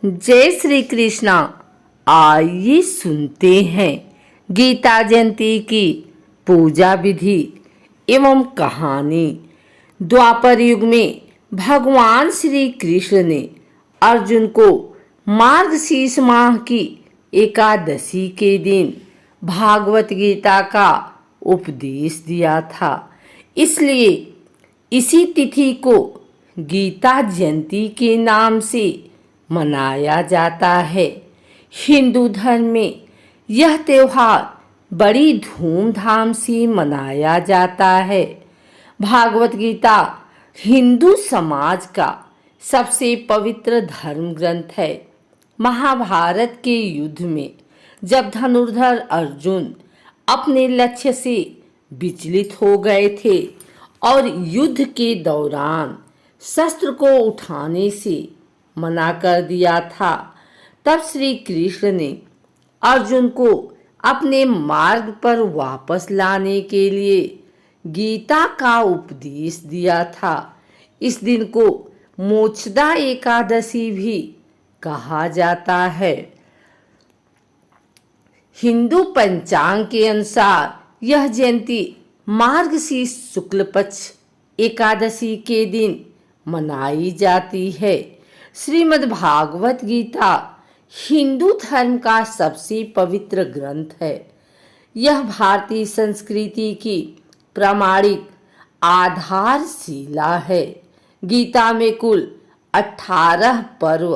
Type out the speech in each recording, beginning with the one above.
जय श्री कृष्णा। आइए सुनते हैं गीता जयंती की पूजा विधि एवं कहानी। द्वापर युग में भगवान श्री कृष्ण ने अर्जुन को मार्गशीर्ष माह की एकादशी के दिन भागवत गीता का उपदेश दिया था। इसलिए इसी तिथि को गीता जयंती के नाम से मनाया जाता है। हिंदू धर्म में यह त्योहार बड़ी धूमधाम से मनाया जाता है। भागवत गीता हिंदू समाज का सबसे पवित्र धर्म ग्रंथ है। महाभारत के युद्ध में जब धनुर्धर अर्जुन अपने लक्ष्य से विचलित हो गए थे और युद्ध के दौरान शस्त्र को उठाने से मना कर दिया था, तब श्री कृष्ण ने अर्जुन को अपने मार्ग पर वापस लाने के लिए गीता का उपदेश दिया था। इस दिन को मोक्षदा एकादशी भी कहा जाता है। हिंदू पंचांग के अनुसार यह जयंती मार्गशीर्ष शुक्ल पक्ष एकादशी के दिन मनाई जाती है। श्रीमद् भागवत गीता हिंदू धर्म का सबसे पवित्र ग्रंथ है। यह भारतीय संस्कृति की प्रामाणिक आधारशिला है। गीता में कुल 18 पर्व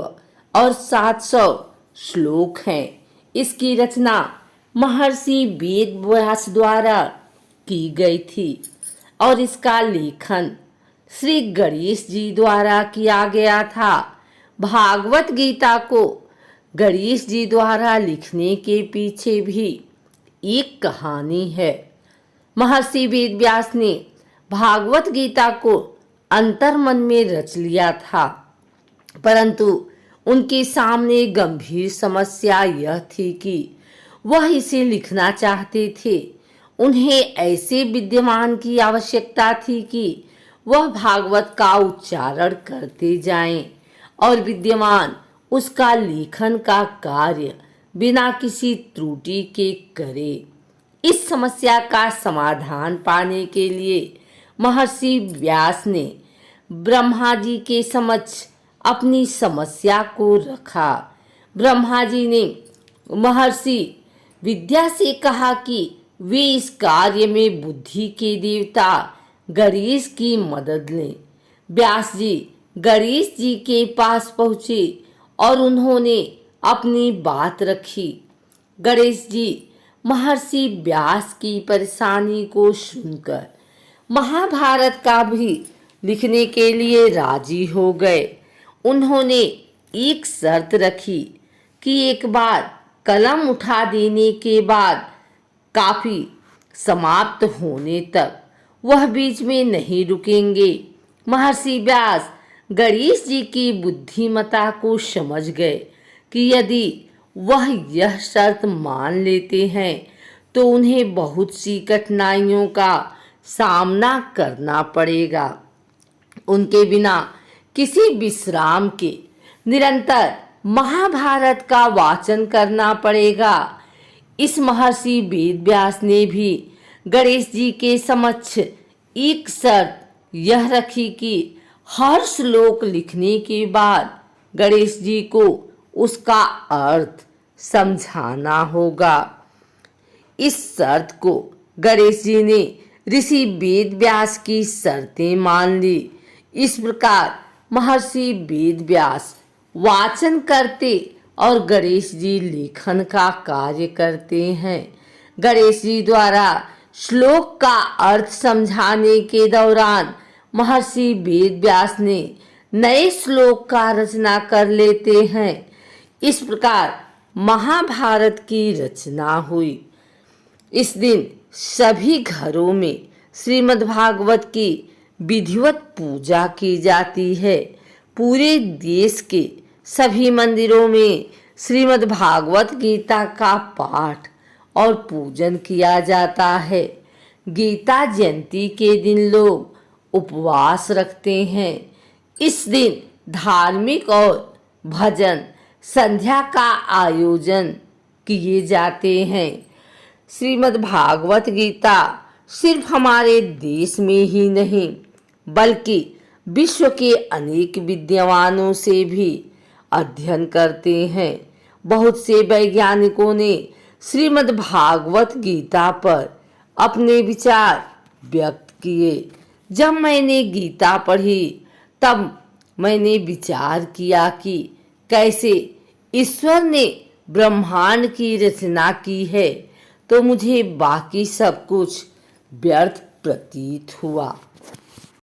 और 700 श्लोक हैं। इसकी रचना महर्षि वेद व्यास द्वारा की गई थी और इसका लेखन श्री गणेश जी द्वारा किया गया था। भागवत गीता को गणेश जी द्वारा लिखने के पीछे भी एक कहानी है। महर्षि वेद व्यास ने भागवत गीता को अंतर्मन में रच लिया था, परंतु उनके सामने गंभीर समस्या यह थी कि वह इसे लिखना चाहते थे। उन्हें ऐसे विद्यमान की आवश्यकता थी कि वह भागवत का उच्चारण करते जाएं और विद्यमान उसका लेखन का कार्य बिना किसी त्रुटि के करे। इस समस्या का समाधान पाने के लिए महर्षि व्यास ने ब्रह्मा जी के समक्ष अपनी समस्या को रखा। ब्रह्मा जी ने महर्षि विद्या से कहा कि वे इस कार्य में बुद्धि के देवता गणेश की मदद लें। व्यास जी गणेश जी के पास पहुँचे और उन्होंने अपनी बात रखी। गणेश जी महर्षि व्यास की परेशानी को सुनकर महाभारत का भी लिखने के लिए राजी हो गए। उन्होंने एक शर्त रखी कि एक बार कलम उठा देने के बाद काफी समाप्त होने तक वह बीच में नहीं रुकेंगे। महर्षि व्यास गणेश जी की बुद्धिमता को समझ गए कि यदि वह यह शर्त मान लेते हैं तो उन्हें बहुत सी कठिनाइयों का सामना करना पड़ेगा। उनके बिना किसी विश्राम के निरंतर महाभारत का वाचन करना पड़ेगा। इस महर्षि वेद व्यास ने भी गणेश जी के समक्ष एक शर्त यह रखी कि हर श्लोक लिखने के बाद गणेश जी को उसका अर्थ समझाना होगा। इस शर्त को गणेश जी ने ऋषि वेद व्यास की शर्तें मान ली। इस प्रकार महर्षि वेद व्यास वाचन करते और गणेश जी लेखन का कार्य करते हैं। गणेश जी द्वारा श्लोक का अर्थ समझाने के दौरान महर्षि वेद व्यास ने नए श्लोक का रचना कर लेते हैं। इस प्रकार महाभारत की रचना हुई। इस दिन सभी घरों में श्रीमद् भागवत की विधिवत पूजा की जाती है। पूरे देश के सभी मंदिरों में श्रीमद् भागवत गीता का पाठ और पूजन किया जाता है। गीता जयंती के दिन लोग उपवास रखते हैं। इस दिन धार्मिक और भजन संध्या का आयोजन किए जाते हैं। श्रीमद् भागवत गीता सिर्फ हमारे देश में ही नहीं बल्कि विश्व के अनेक विद्वानों से भी अध्ययन करते हैं। बहुत से वैज्ञानिकों ने श्रीमद् भागवत गीता पर अपने विचार व्यक्त किए। जब मैंने गीता पढ़ी तब मैंने विचार किया कि कैसे ईश्वर ने ब्रह्मांड की रचना की है, तो मुझे बाकी सब कुछ व्यर्थ प्रतीत हुआ।